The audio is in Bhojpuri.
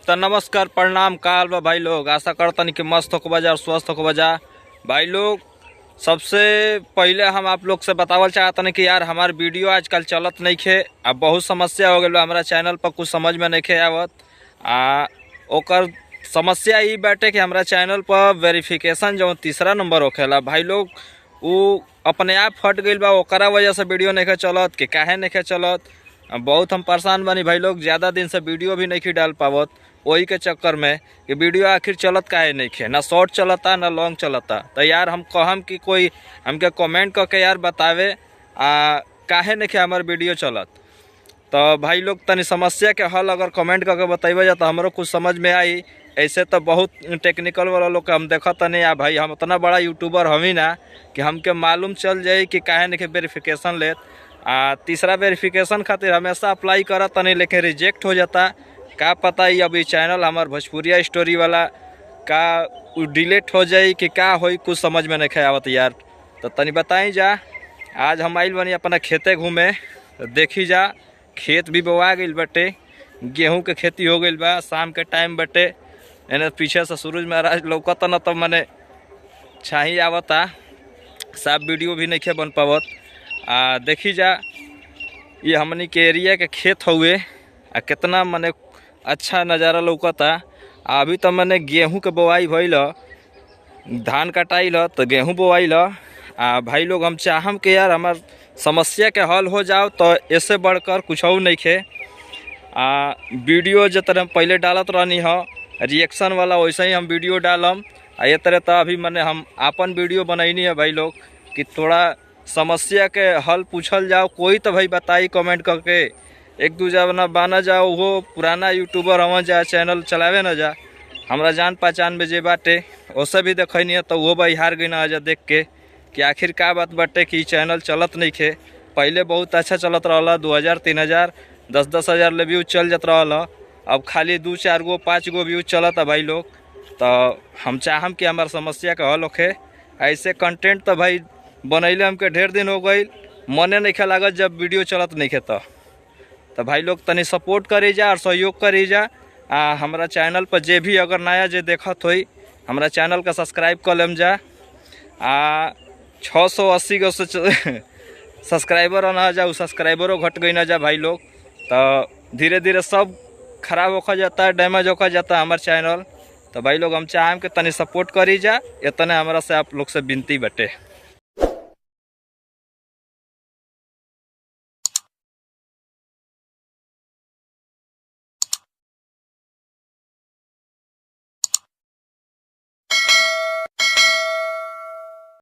तो नमस्कार प्रणाम काल बा भाई लोग। आशा करतनी कि मस्त हो बजा और स्वस्थ हो बजा भाई लोग। सबसे पहले हम आप लोग से बतावल चाहतनी कि यार हमार वीडियो आजकल चलत नहीं खे। अब बहुत समस्या हो गई हमारा चैनल पर, कुछ समझ में नहीं खे आवत। ओकर समस्या ये बाटे कि हमारा चैनल पर वेरिफिकेशन जो तीसरा नंबर होखेला भाई लोग, वो अपने आप फट गई बा। ओकरा वजह से वीडियो नहीं चलत कि काहे नहीं चलत। बहुत हम परेशान बनी भाई लोग। ज़्यादा दिन से वीडियो भी नहीं डाल पावत, वही के चक्कर में कि वीडियो आखिर चलत काहे नहीं खे, ना शॉर्ट चलता ना लॉन्ग चलता। तो यार हम कहम कि कोई हमके कमेंट करके यार बतावे काहे नहीं खे हमार वीडियो चलत। तो भाई लोग तनी समस्या के हल अगर कमेंट करके बताइए जा तो हमरो कुछ समझ में आई। ऐसे तो बहुत टेक्निकल वाला लोग के हम देखत नहीं आ भाई। हम इतना बड़ा यूट्यूबर हम ही ना कि हमके मालूम चल जाए कि काहे नहीं वेरिफिकेशन लेत। तीसरा वेरिफिकेशन खातिर हमेशा अप्लाई करत तनी, लेकिन रिजेक्ट हो जाता। का पता ही अब ये चैनल हमार भोजपुरिया स्टोरी वाला का डिलीट हो जाए कि का होई, कुछ समझ में नहीं आवत यार। तो तनी बताई जा। आज हम आइल बनी अपना खेते घूमे, देखी जा खेत भी बोआ गई बटे, गेहूं के खेती हो गई बा। शाम के टाइम बटे, एने पीछे से सूरज महाराज लौकत न तो मने छाही आवता। साफ वीडियो भी नहीं बन पावत। देखी जा ये हमनी के एरिया के खेत हुए कितना मने अच्छा नज़ारा लौकता। अभी तो मने गेहूं के बोआई भइल, धान कटाइल तो गेहूं बोआइल। भाई लोग हम चाहम कि यार हमार समस्या के हल हो जाओ, तो ऐसे बढ़कर कुछ और नहीं खे। वीडियो जो तरह पहले डालत रहनी हो रिएक्शन वाला, वैसे ही हम वीडियो डालम। ये तरह तो अभी मैंने हम अपन वीडियो बनैनी है भाई लोग कि थोड़ा समस्या के हल पूछल जाओ। कोई तो भाई बताई कमेंट करके, एक दूजा ना बाना जाओ। वो पुराना यूट्यूबर हम जा चैनल चलावे न जा, हमारा जान पहचान में जे बाटे उससे भी देखनी है। तो वो भाई हार गई ना जा देख के कि आखिर का बात बाटे कि चैनल चलत नहीं खे। पहले बहुत अच्छा चलत रहा, 2000 3000 10 हज़ार ले व्यूज चल जात रहा। अब खाली 2 4 गो 5 गो व्यूज चलता भाई लोग। तो हम चाहम कि हमार समस्या का हल होखे। ऐसे कंटेंट तो भाई बनैले हमके ढेर दिन हो गई, मने नहीं लागत जब वीडियो चलत नहीं खे। तो भाई लोग तनी सपोर्ट करी जा और सहयोग करी जा। हमारा चैनल पर जे भी अगर नया जे देखत होई हमारा चैनल का सब्सक्राइब कर लेम जा। 680 गो सब्सक्राइबर ना जा, सब्सक्राइबरों घट गई ना जा भाई लोग। तो धीरे धीरे सब खराब होकर जाता है, डैमेज होकर जाता है हमारा चैनल। तो भाई लोग हम चाहें कि तनी सपोर्ट करी जा, इतने हमारा से आप लोग से विनती बटे।